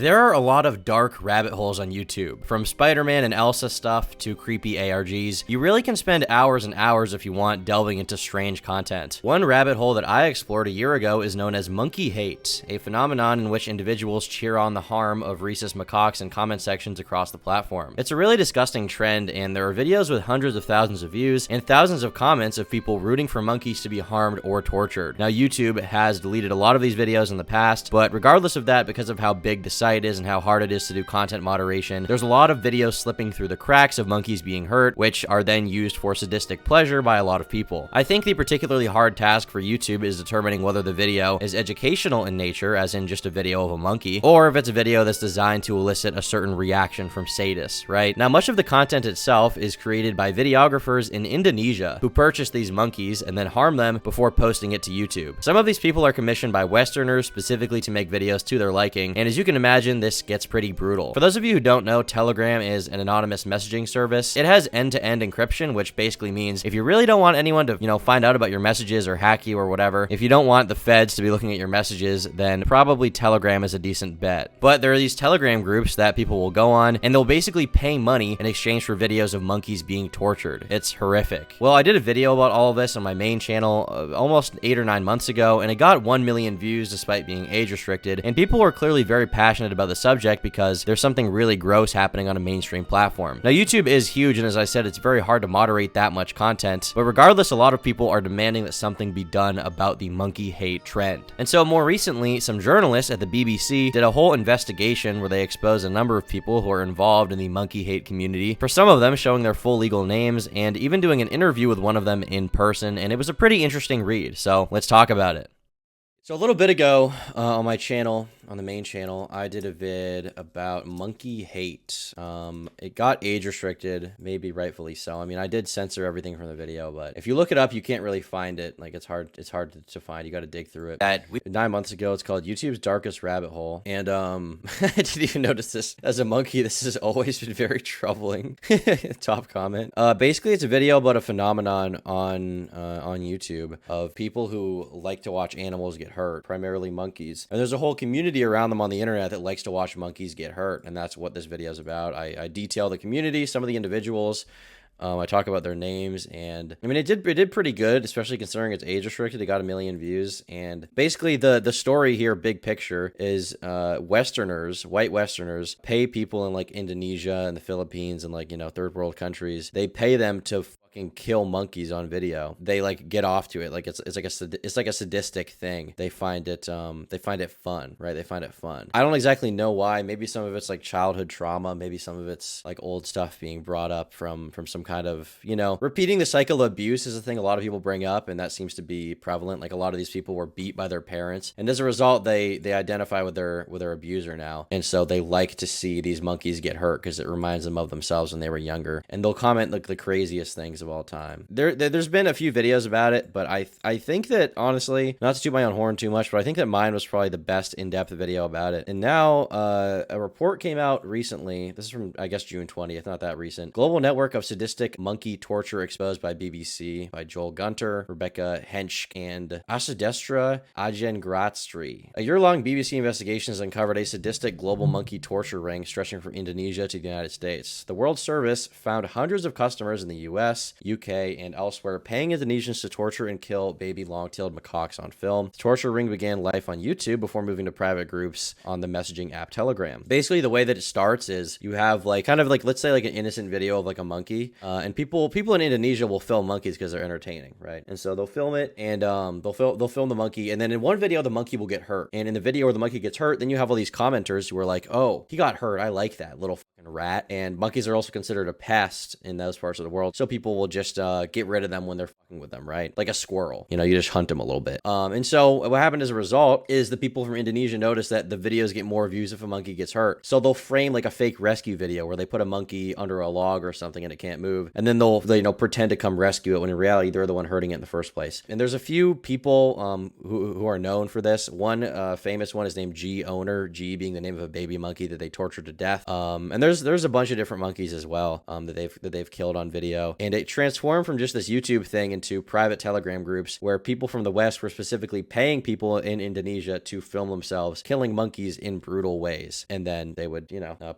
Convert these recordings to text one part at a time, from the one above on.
There are a lot of dark rabbit holes on YouTube, from Spider-Man and Elsa stuff to creepy ARGs. You really can spend hours and hours if you want delving into strange content. One rabbit hole that I explored a year ago is known as monkey hate, a phenomenon in which individuals cheer on the harm of rhesus macaques in comment sections across the platform. It's a really disgusting trend, and there are videos with hundreds of thousands of views and thousands of comments of people rooting for monkeys to be harmed or tortured. Now, YouTube has deleted a lot of these videos in the past, but regardless of that, because of how big the site is and how hard it is to do content moderation, there's a lot of videos slipping through the cracks of monkeys being hurt, which are then used for sadistic pleasure by a lot of people. I think the particularly hard task for YouTube is determining whether the video is educational in nature, as in just a video of a monkey, or if it's a video that's designed to elicit a certain reaction from sadists, right? Now, much of the content itself is created by videographers in Indonesia who purchase these monkeys and then harm them before posting it to YouTube. Some of these people are commissioned by Westerners specifically to make videos to their liking, and as you can imagine, this gets pretty brutal. For those of you who don't know, Telegram is an anonymous messaging service. It has end-to-end encryption, which basically means if you really don't want anyone to, find out about your messages or hack you or whatever, if you don't want the feds to be looking at your messages, then probably Telegram is a decent bet. But there are these Telegram groups that people will go on, and they'll basically pay money in exchange for videos of monkeys being tortured. It's horrific. Well, I did a video about all of this on my main channel almost 8 or 9 months ago, and it got 1 million views despite being age restricted, and people were clearly very passionate about the subject because there's something really gross happening on a mainstream platform. Now, YouTube is huge, and as I said, it's very hard to moderate that much content, but regardless, a lot of people are demanding that something be done about the monkey hate trend. And so more recently, some journalists at the BBC did a whole investigation where they exposed a number of people who are involved in the monkey hate community, for some of them showing their full legal names and even doing an interview with one of them in person, and it was a pretty interesting read, so let's talk about it. So a little bit ago on my channel, on the main channel, I did a vid about monkey hate. It got age restricted, maybe rightfully so. I mean, I did censor everything from the video, but if you look it up, you can't really find it. Like, it's hard to find. You got to dig through it. 9 months ago, it's called YouTube's Darkest Rabbit Hole. And I didn't even notice this. As a monkey, this has always been very troubling. Top comment. Basically, it's a video about a phenomenon on YouTube of people who like to watch animals get hurt, primarily monkeys. And there's a whole community around them on the internet that likes to watch monkeys get hurt, and that's what this video is about. I detail the community, some of the individuals. I talk about their names, and I mean, it did pretty good, especially considering it's age restricted. It got 1 million views, and basically the story here, big picture, is Westerners, white Westerners, pay people in like Indonesia and the Philippines and like third world countries. They pay them to fucking kill monkeys on video. They like get off to it, like it's like a sadistic thing. They find it fun, right? They find it fun. I don't exactly know why. Maybe some of it's like childhood trauma. Maybe some of it's like old stuff being brought up from some kind of repeating the cycle of abuse is a thing a lot of people bring up, and that seems to be prevalent. Like, a lot of these people were beat by their parents, and as a result, they identify with their abuser now, and so they like to see these monkeys get hurt because it reminds them of themselves when they were younger, and they'll comment like the craziest things of all time. There's been a few videos about it, but I think that, honestly, not to toot my own horn too much, but I think that mine was probably the best in-depth video about it. And now a report came out recently. This is from, I guess, June 20th, not that recent. Global Network of Sadistic Monkey Torture Exposed by BBC, by Joel Gunter, Rebecca Hensch, and Asadestra Ajengratstri. A year-long BBC investigation has uncovered a sadistic global monkey torture ring stretching from Indonesia to the United States. The World Service found hundreds of customers in the US, UK, and elsewhere paying Indonesians to torture and kill baby long-tailed macaques on film. The torture ring began life on YouTube before moving to private groups on the messaging app Telegram. Basically, the way that it starts is you have like kind of like, let's say, like an innocent video of like a monkey, and people in Indonesia will film monkeys because they're entertaining, right? And so they'll film it, and they'll film the monkey, and then in one video the monkey will get hurt, and in the video where the monkey gets hurt, then you have all these commenters who are like, oh, he got hurt, I like that little fucking rat. And monkeys are also considered a pest in those parts of the world, so people will just get rid of them when they're fucking with them, right? Like a squirrel, you just hunt them a little bit. And so what happened as a result is the people from Indonesia notice that the videos get more views if a monkey gets hurt, so they'll frame like a fake rescue video where they put a monkey under a log or something and it can't move, and then they'll pretend to come rescue it when in reality they're the one hurting it in the first place. And there's a few people who are known for this. One famous one is named G Owner, G being the name of a baby monkey that they tortured to death. And there's a bunch of different monkeys as well that they've killed on video, and it transformed from just this YouTube thing into private Telegram groups where people from the West were specifically paying people in Indonesia to film themselves killing monkeys in brutal ways, and then they would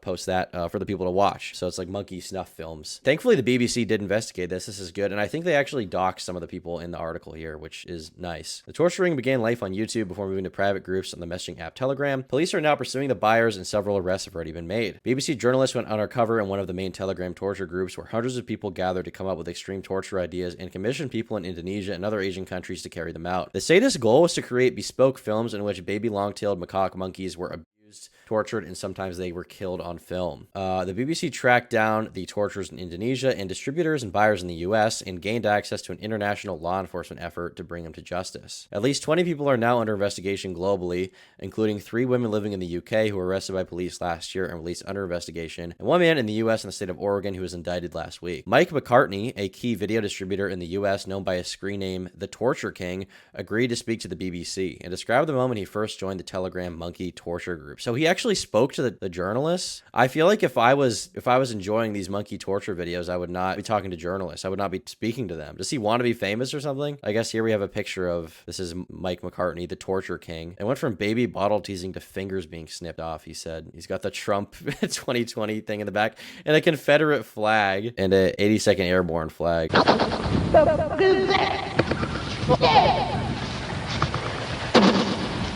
post that for the people to watch. So it's like monkey snuff films. Thankfully, the BBC did investigate this. This is good, and I think they actually doxed some of the people in the article here, which is nice. The torture ring began life on YouTube before moving to private groups on the messaging app Telegram. Police are now pursuing the buyers, and several arrests have already been made. BBC journalists went undercover in one of the main Telegram torture groups where hundreds of people gathered to come up with extreme torture ideas and commissioned people in Indonesia and other Asian countries to carry them out. The sadist goal was to create bespoke films in which baby long-tailed macaque monkeys were abused, tortured, and sometimes they were killed on film. The BBC tracked down the torturers in Indonesia and distributors and buyers in the US and gained access to an international law enforcement effort to bring them to justice. At least 20 people are now under investigation globally, including 3 women living in the UK who were arrested by police last year and released under investigation, and 1 man in the US and the state of Oregon who was indicted last week. Mike McCartney, a key video distributor in the US known by his screen name The Torture King, agreed to speak to the BBC and described the moment he first joined the Telegram monkey torture group. So he actually spoke to the journalists. I feel like if I was enjoying these monkey torture videos, I would not be talking to journalists. I would not be speaking to them. Does he want to be famous or something? I guess here we have a picture of, this is Mike McCartney, the torture king. It went from baby bottle teasing to fingers being snipped off, he said. He's got the Trump 2020 thing in the back and a Confederate flag and a 82nd Airborne flag.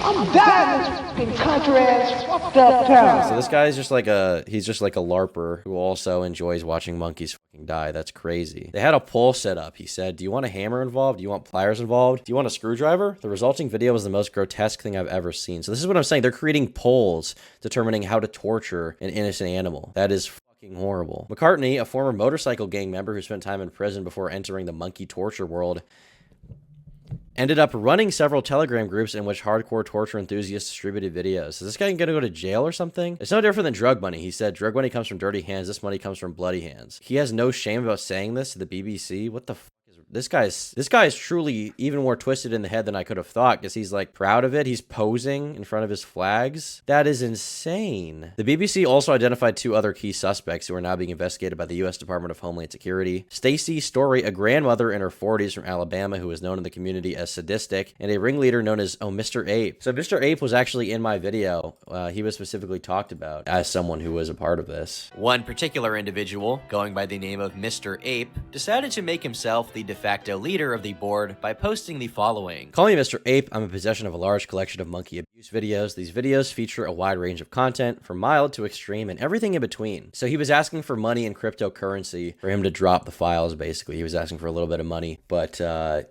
I'm dying in country ass fucked up town. So this guy is just like he's just like a LARPer who also enjoys watching monkeys fucking die. That's crazy. They had a poll set up. He said, do you want a hammer involved? Do you want pliers involved? Do you want a screwdriver? The resulting video was the most grotesque thing I've ever seen. So this is what I'm saying. They're creating polls determining how to torture an innocent animal. That is fucking horrible. McCartney, a former motorcycle gang member who spent time in prison before entering the monkey torture world, ended up running several Telegram groups in which hardcore torture enthusiasts distributed videos. Is this guy gonna go to jail or something? It's no different than drug money. He said drug money comes from dirty hands. This money comes from bloody hands. He has no shame about saying this to the BBC. What the fuck? This guy's truly even more twisted in the head than I could have thought, because he's like proud of it. He's posing in front of his flags. That is insane. The BBC also identified 2 other key suspects who are now being investigated by the U.S. Department of Homeland Security. Stacey Story, a grandmother in her 40s from Alabama who is known in the community as sadistic, and a ringleader known as Mr. Ape. So Mr. Ape was actually in my video. He was specifically talked about as someone who was a part of this. One particular individual, going by the name of Mr. Ape, decided to make himself the de facto leader of the board by posting the following. Call me Mr. Ape. I'm in possession of a large collection of monkey abuse videos. These videos feature a wide range of content, from mild to extreme and everything in between. So he was asking for money and cryptocurrency for him to drop the files, basically. He was asking for a little bit of money. But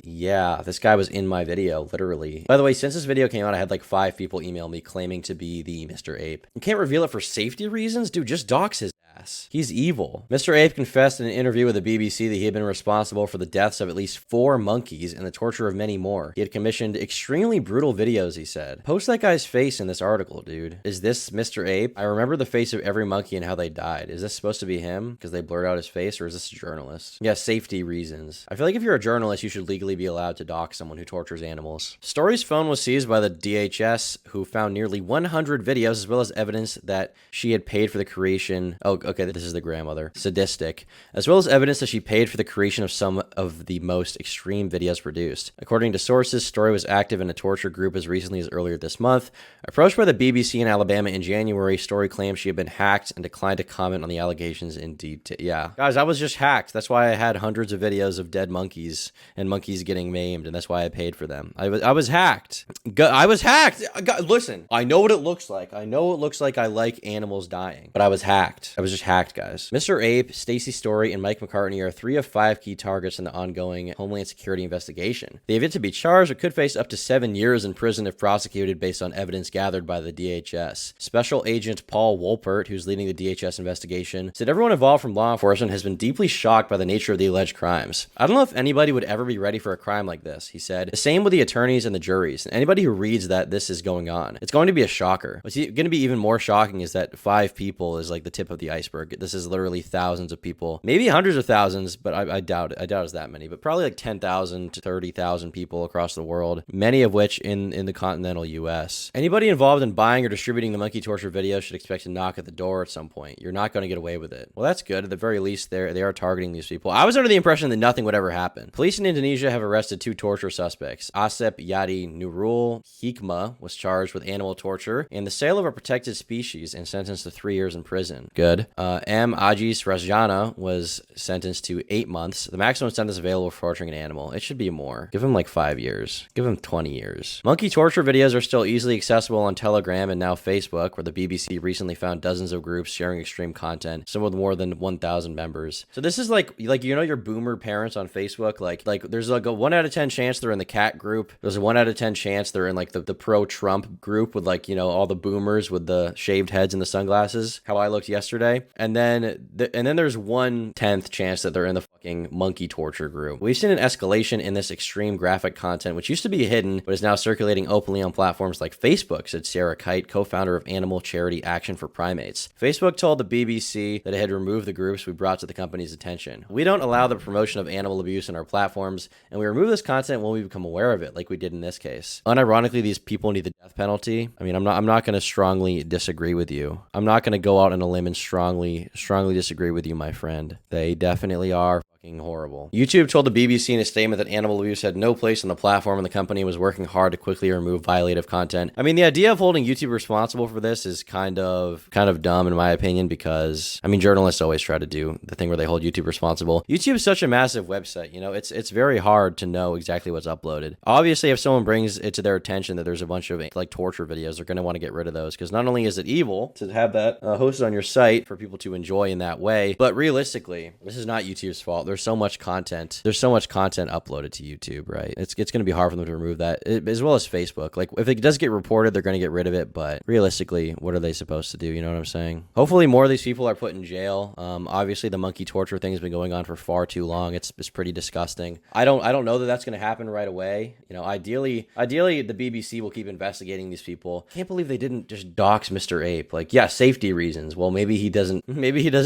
yeah, this guy was in my video, literally. By the way, since this video came out, I had like 5 people email me claiming to be the Mr. Ape. You can't reveal it for safety reasons? Dude, just dox his ass. He's evil. Mr. Ape confessed in an interview with the BBC that he had been responsible for the deaths of at least 4 monkeys and the torture of many more. He had commissioned extremely brutal videos, he said. Post that guy's face in this article, dude. Is this Mr. Ape? I remember the face of every monkey and how they died. Is this supposed to be him because they blurred out his face, or is this a journalist? Yeah, safety reasons. I feel like if you're a journalist, you should legally be allowed to dox someone who tortures animals. Story's phone was seized by the DHS, who found nearly 100 videos as well as evidence that she had paid for the creation. Oh, okay, this is the grandmother. Sadistic. As well as evidence that she paid for the creation of some of the most extreme videos produced. According to sources, Story was active in a torture group as recently as earlier this month. Approached by the BBC in Alabama in January, Story claimed she had been hacked and declined to comment on the allegations in detail. Yeah. Guys, I was just hacked. That's why I had hundreds of videos of dead monkeys and monkeys getting maimed, and that's why I paid for them. I was hacked. I was hacked. Listen, I know what it looks like. I know it looks like I like animals dying, but I was hacked. I was just hacked, guys. Mr. Ape, Stacey Story, and Mike McCartney are 3 of 5 key targets in the ongoing Homeland Security investigation. They have yet to be charged or could face up to 7 years in prison if prosecuted based on evidence gathered by the DHS. Special Agent Paul Wolpert, who's leading the DHS investigation, said everyone involved from law enforcement has been deeply shocked by the nature of the alleged crimes. I don't know if anybody would ever be ready for a crime like this, he said. The same with the attorneys and the juries. Anybody who reads that this is going on, it's going to be a shocker. What's going to be even more shocking is that 5 people is like the tip of the iceberg. iceberg. This is literally thousands of people, maybe hundreds of thousands, but I doubt it. I doubt it's that many, but probably like 10,000 to 30,000 people across the world, many of which in the continental US. Anybody involved in buying or distributing the monkey torture video should expect to knock at the door at some point. You're not going to get away with it. Well, that's good. At the very least, they are targeting these people. I was under the impression that nothing would ever happen. Police in Indonesia have arrested 2 torture suspects. Asep Yadi Nurul Hikmah was charged with animal torture and the sale of a protected species and sentenced to 3 years in prison. Good. M. Ajis Rajana was sentenced to 8 months. The maximum sentence available for torturing an animal. It should be more. Give him like 5 years. Give him 20 years. Monkey torture videos are still easily accessible on Telegram and now Facebook, where the BBC recently found dozens of groups sharing extreme content, some with more than 1,000 members. So this is like you know your boomer parents on Facebook, like there's like a 1 out of 10 chance they're in the cat group. There's a 1 out of 10 chance they're in like the pro-Trump group with like, you know, all the boomers with the shaved heads and the sunglasses, how I looked yesterday. And then there's 1/10 chance that they're in the fucking monkey torture group. We've seen an escalation in this extreme graphic content, which used to be hidden, but is now circulating openly on platforms like Facebook, said Sarah Kite, co-founder of animal charity Action for Primates. Facebook told the BBC that it had removed the groups we brought to the company's attention. We don't allow the promotion of animal abuse on our platforms, and we remove this content when we become aware of it, like we did in this case. Unironically, these people need the death penalty. I mean, I'm not going to strongly disagree with you. I'm not going to go out on a limb and strongly disagree with you, my friend. They definitely are fucking horrible. YouTube told the BBC in a statement that animal abuse had no place on the platform and the company was working hard to quickly remove violative content. I mean, the idea of holding YouTube responsible for this is kind of dumb in my opinion, because I mean, journalists always try to do the thing where they hold YouTube responsible. YouTube is such a massive website, you know, it's very hard to know exactly what's uploaded. Obviously, if someone brings it to their attention that there's a bunch of like torture videos, they're going to want to get rid of those, because not only is it evil to have that hosted on your site for people to enjoy in that way, but realistically, this is not YouTube's fault. There's so much content. There's so much content uploaded to YouTube, right? It's going to be hard for them to remove that, as well as Facebook. Like, if it does get reported, they're going to get rid of it, but realistically, what are they supposed to do? You know what I'm saying? Hopefully more of these people are put in jail. Obviously, the monkey torture thing has been going on for far too long. It's pretty disgusting. I don't know that that's going to happen right away. You know, ideally, the BBC will keep investigating these people. Can't believe they didn't just dox Mr. Ape. Like, yeah, safety reasons. Well, maybe he doesn't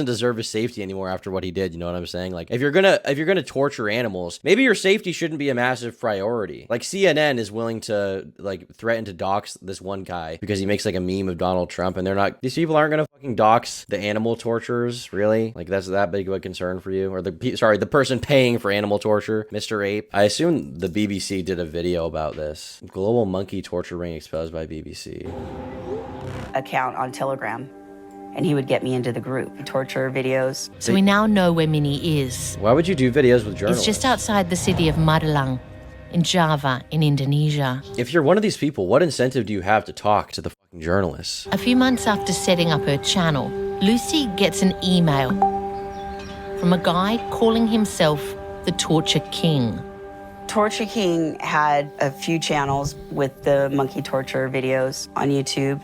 deserve his safety anymore after what he did. You know what I'm saying? Like, if you're gonna torture animals, maybe your safety shouldn't be a massive priority. Like, CNN is willing to like threaten to dox this one guy because he makes like a meme of Donald Trump, and these people aren't gonna fucking dox the animal torturers, really? Like, that's that big of a concern for you? Or the person paying for animal torture, Mr. Ape? I assume the BBC did a video about this. Global monkey torture ring exposed by BBC. Account on Telegram, and he would get me into the group. Torture videos. So we now know where Minnie is. Why would you do videos with journalists? It's just outside the city of Magelang in Java, in Indonesia. If you're one of these people, what incentive do you have to talk to the fucking journalists? A few months after setting up her channel, Lucy gets an email from a guy calling himself the Torture King. Torture King had a few channels with the monkey torture videos on YouTube.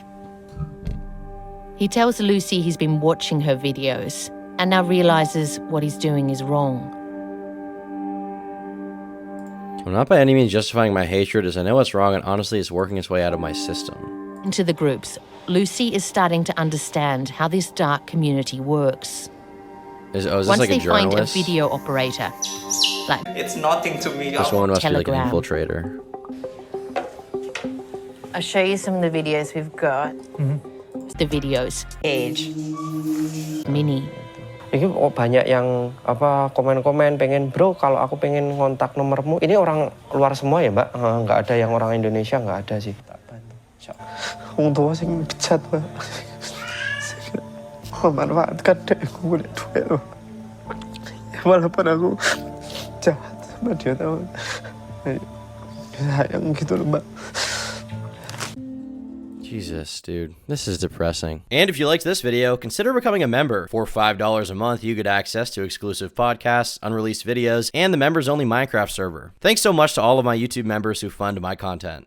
He tells Lucy he's been watching her videos and now realizes what he's doing is wrong. I'm not by any means justifying my hatred, as I know it's wrong, and honestly it's working its way out of my system. Into the groups, Lucy is starting to understand how this dark community works. Is this Once like they a journalist? find a video operator, like It's nothing to me. This woman must Telegram. be like an infiltrator. I'll show you some of the videos we've got. The videos. Age. Minnie. Ini banyak yang komen-komen pengen, bro, kalau aku pengen ngontak nomormu. Ini orang luar semua ya, Mbak? Nggak ada yang orang Indonesia, nggak ada sih. Tak bantu. Wong tua sing pecat, Mbak. Memanfaatkan dekku punya duit loh. Walaupun aku jahat sama dia, tahu. Sayang gitu loh, Mbak. Jesus, dude. This is depressing. And if you liked this video, consider becoming a member. For $5 a month, you get access to exclusive podcasts, unreleased videos, and the members-only Minecraft server. Thanks so much to all of my YouTube members who fund my content.